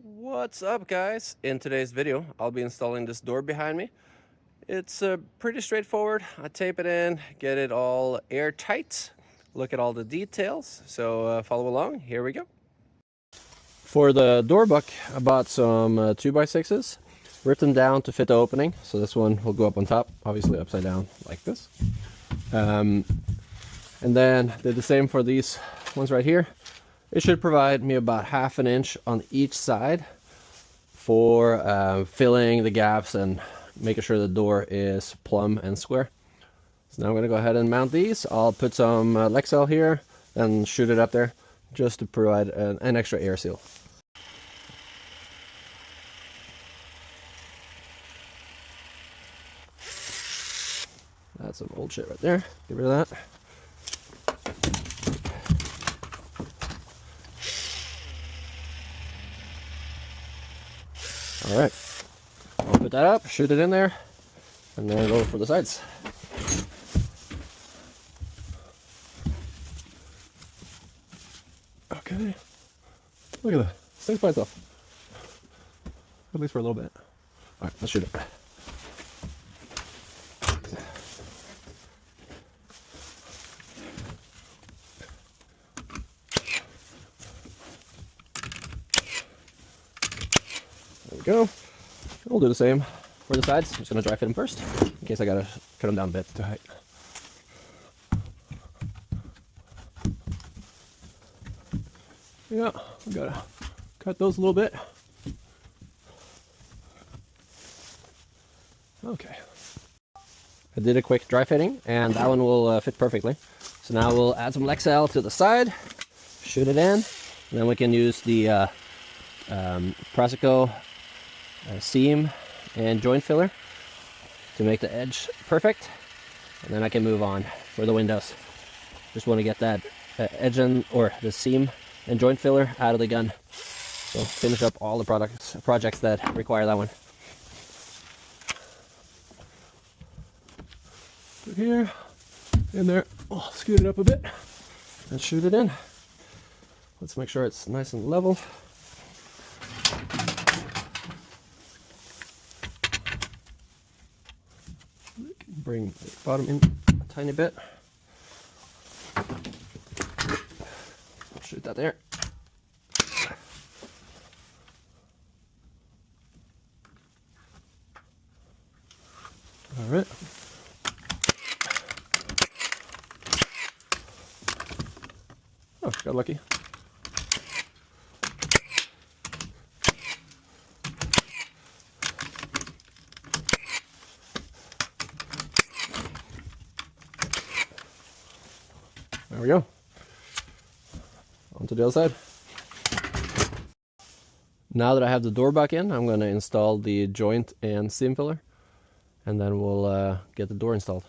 What's up, guys? In today's video I'll be installing this door behind me. It's pretty straightforward. I tape it in, get it all airtight, look at all the details, so follow along. Here we go. For the door buck, I bought some 2x6s, ripped them down to fit the opening, so this one will go up on top, obviously upside down like this. And then did the same for these ones right here. It should provide me about 1/2 inch on each side for filling the gaps and making sure the door is plumb and square. So now I'm going to go ahead and mount these. I'll put some Lexel here and shoot it up there just to provide an extra air seal. That's some old shit right there. Get rid of that. All right, I'll put that up, shoot it in there, and then go for the sides. Okay, look at that, stays by itself, at least for a little bit. All right, let's shoot it. There we go. We'll do the same for the sides. I'm just going to dry fit them first, in case I got to cut them down a bit to height. Yeah, I got to cut those a little bit. Okay. I did a quick dry fitting, and that one will fit perfectly. So now we'll add some Lexel to the side, shoot it in, and then we can use the Prasico seam and joint filler to make the edge perfect, and then I can move on for the windows. Just want to get that edge or the seam and joint filler out of the gun, so finish up all the projects that require that one. So here, in there, I'll scoot it up a bit and shoot it in. Let's make sure it's nice and level. Bring the bottom in a tiny bit. Shoot that there. All right. Oh, got lucky. There we go. On to the other side. Now that I have the door back in, I'm going to install the joint and seam filler, and then we'll get the door installed.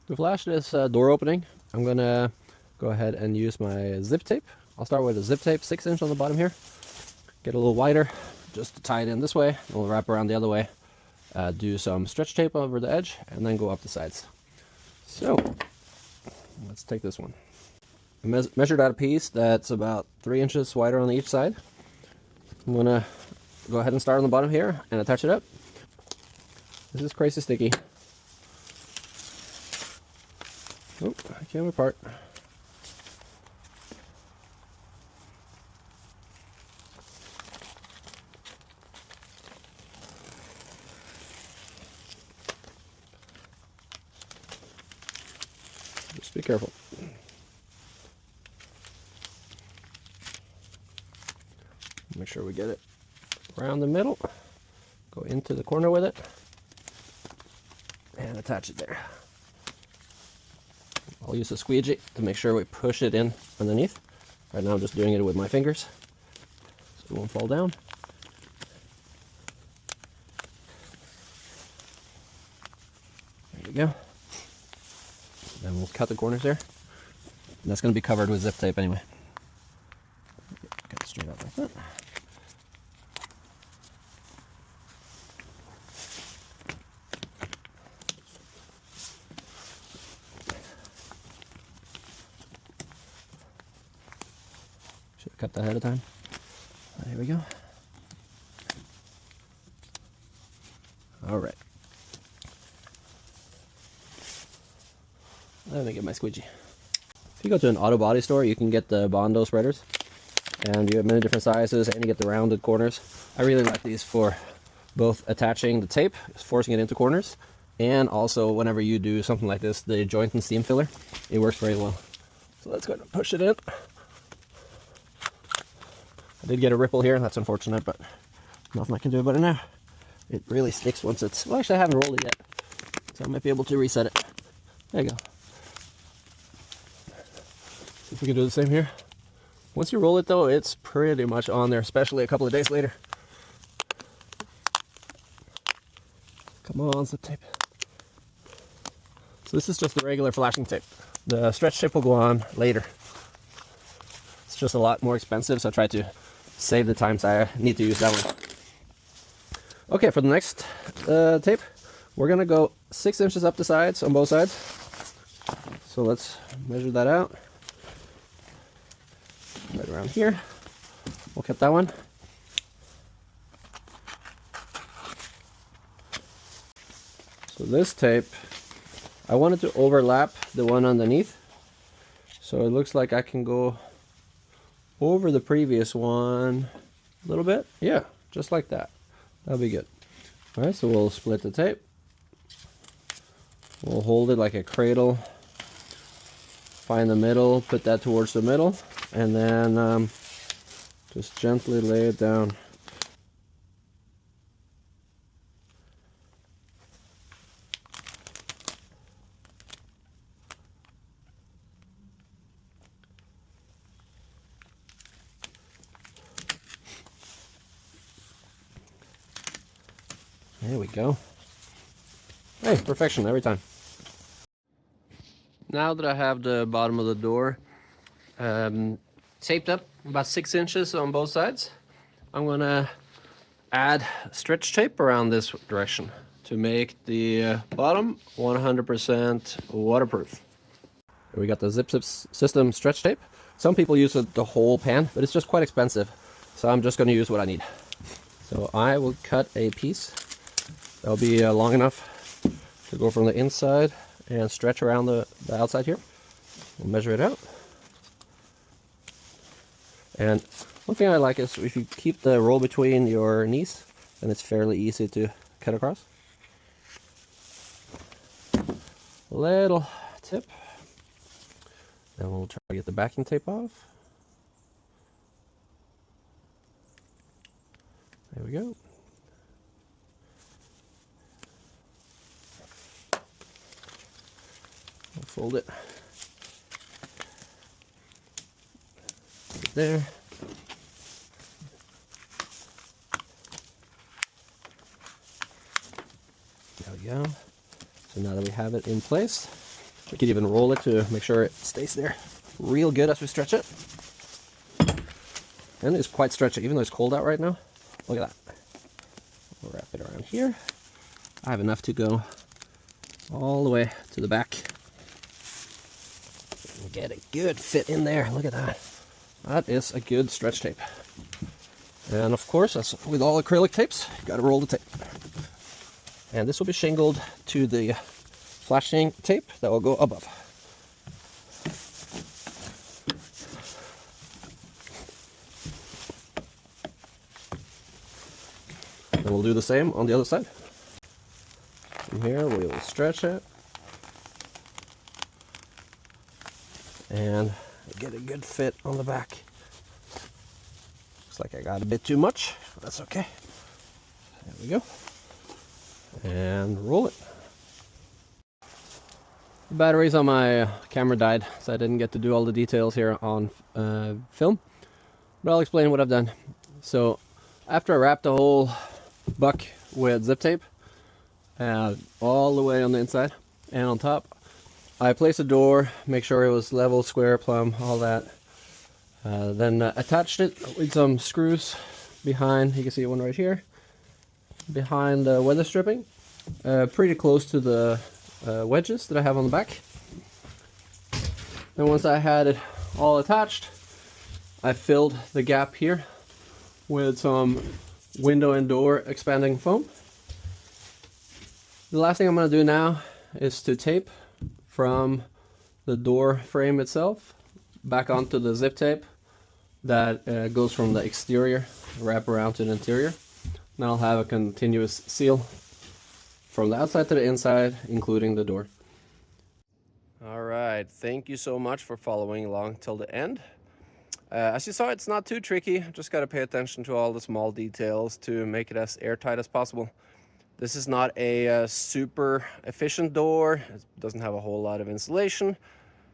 To flash this door opening, I'm gonna go ahead and use my zip tape. I'll start with a zip tape, 6" on the bottom here. Get a little wider, just to tie it in this way. We'll wrap around the other way. Do some stretch tape over the edge, and then go up the sides. So, let's take this one. I measured out a piece that's about 3 inches wider on each side. I'm gonna go ahead and start on the bottom here and attach it up. This is crazy sticky. Oh, I came apart. Just be careful. Make sure we get it around the middle. Go into the corner with it and attach it there. I'll use a squeegee to make sure we push it in underneath. Right now I'm just doing it with my fingers, so it won't fall down. There we go. Then we'll cut the corners there. And that's going to be covered with zip tape anyway. Get it straight up like that. Should have cut that ahead of time. There we go. All right. Let me get my squeegee. If you go to an auto body store, you can get the Bondo spreaders, and you have many different sizes, and you get the rounded corners. I really like these for both attaching the tape, forcing it into corners, and also whenever you do something like this, the joint and seam filler, it works very well. So let's go ahead and push it in. I did get a ripple here, that's unfortunate, but nothing I can do about it now. It really sticks once it's, well, actually I haven't rolled it yet, so I might be able to reset it. There you go. See if we can do the same here. Once you roll it though, it's pretty much on there, especially a couple of days later. Come on, zip tape. So this is just the regular flashing tape. The stretch tape will go on later. It's just a lot more expensive, so I try to save the times I need to use that one. Okay, for the next tape, we're gonna go 6 inches up the sides on both sides. So let's measure that out. Right around here. We'll cut that one. So this tape, I wanted to overlap the one underneath. So it looks like I can go over the previous one a little bit. Yeah, just like that. That'll be good. All right, so we'll split the tape. We'll hold it like a cradle. Find the middle, put that towards the middle, and then just gently lay it down. There we go. Hey, perfection every time. Now that I have the bottom of the door taped up about 6 inches on both sides, I'm gonna add stretch tape around this direction to make the bottom 100% waterproof. Here we got the Zip System stretch tape. Some people use the whole pan, but it's just quite expensive, so I'm just gonna use what I need. So I will cut a piece that'll be long enough to go from the inside and stretch around the outside here. We'll measure it out. And one thing I like is if you keep the roll between your knees, then it's fairly easy to cut across. Little tip. Then we'll try to get the backing tape off. There we go. We'll fold it. Put it there. There we go. So now that we have it in place, we can even roll it to make sure it stays there real good as we stretch it. And it's quite stretchy, even though it's cold out right now. Look at that. We'll wrap it around here. I have enough to go all the way to the back. And get a good fit in there. Look at that. That is a good stretch tape. And of course, as with all acrylic tapes, you gotta roll the tape. And this will be shingled to the flashing tape that will go above. And we'll do the same on the other side. From here we will stretch it and get a good fit on the back. Looks like I got a bit too much. That's okay. There we go. And roll it. The batteries on my camera died, so I didn't get to do all the details here on film. But I'll explain what I've done. So after I wrapped the whole buck with zip tape, all the way on the inside and on top, I placed a door, make sure it was level, square, plumb, all that. Then attached it with some screws behind. You can see one right here, behind the weather stripping, pretty close to the wedges that I have on the back. And once I had it all attached, I filled the gap here with some window and door expanding foam. The last thing I'm going to do now is to tape from the door frame itself back onto the zip tape that goes from the exterior wrap around to the interior. Now I'll have a continuous seal from the outside to the inside, including the door. All right, thank you so much for following along till the end. As you saw, it's not too tricky. Just got to pay attention to all the small details to make it as airtight as possible. This is not a super efficient door. It doesn't have a whole lot of insulation.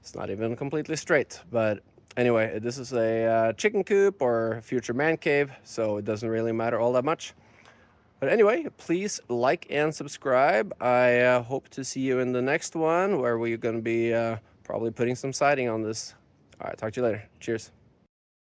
It's not even completely straight. But anyway, this is a chicken coop or future man cave, so it doesn't really matter all that much. But anyway, please like and subscribe. I hope to see you in the next one where we're going to be probably putting some siding on this. All right, talk to you later. Cheers.